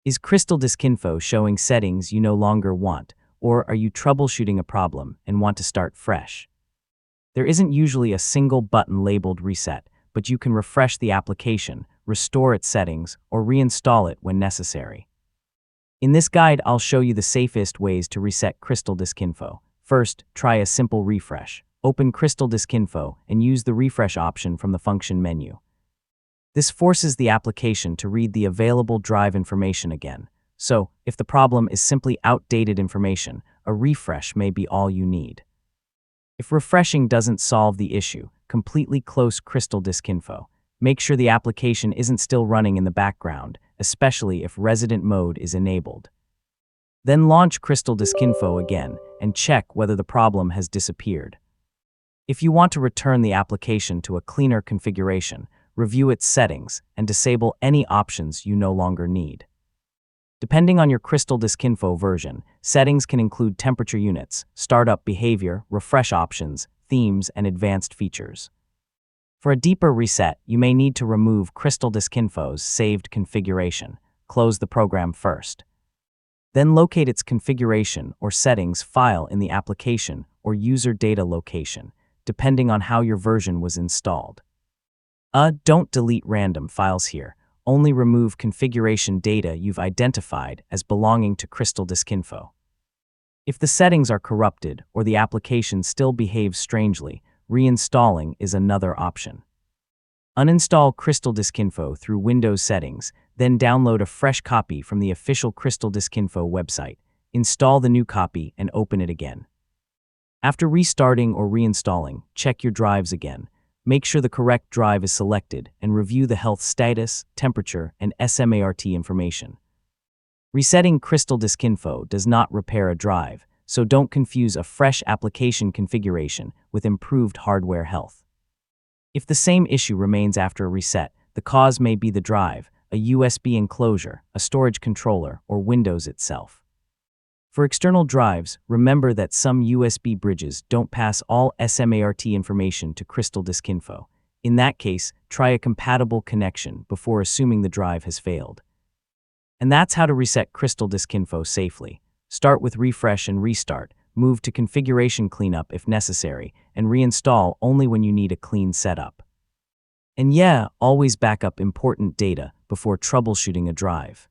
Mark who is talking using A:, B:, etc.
A: Is CrystalDiskInfo showing settings you no longer want, or are you troubleshooting a problem and want to start fresh? There isn't usually a single button labeled Reset, but you can refresh the application, restore its settings, or reinstall it when necessary. In this guide, I'll show you the safest ways to reset CrystalDiskInfo. First, try a simple refresh. Open CrystalDiskInfo and use the refresh option from the function menu. This forces the application to read the available drive information again. So, if the problem is simply outdated information, a refresh may be all you need. If refreshing doesn't solve the issue, completely close CrystalDiskInfo. Make sure the application isn't still running in the background, especially if resident mode is enabled. Then launch CrystalDiskInfo again and check whether the problem has disappeared. If you want to return the application to a cleaner configuration, review its settings, and disable any options you no longer need. Depending on your CrystalDiskInfo version, settings can include temperature units, startup behavior, refresh options, themes, and advanced features. For a deeper reset, you may need to remove CrystalDiskInfo's saved configuration. Close the program first. Then locate its configuration or settings file in the application or user data location, depending on how your version was installed. Don't delete random files here. Only remove configuration data you've identified as belonging to CrystalDiskInfo. If the settings are corrupted or the application still behaves strangely, reinstalling is another option. Uninstall CrystalDiskInfo through Windows Settings, then download a fresh copy from the official CrystalDiskInfo website. Install the new copy and open it again. After restarting or reinstalling, check your drives again. Make sure the correct drive is selected and review the health status, temperature, and SMART information. Resetting CrystalDiskInfo does not repair a drive, so don't confuse a fresh application configuration with improved hardware health. If the same issue remains after a reset, the cause may be the drive, a USB enclosure, a storage controller, or Windows itself. For external drives, remember that some USB bridges don't pass all SMART information to CrystalDiskInfo. In that case, try a compatible connection before assuming the drive has failed. And that's how to reset CrystalDiskInfo safely. Start with refresh and restart, move to configuration cleanup if necessary, and reinstall only when you need a clean setup. And yeah, always back up important data before troubleshooting a drive.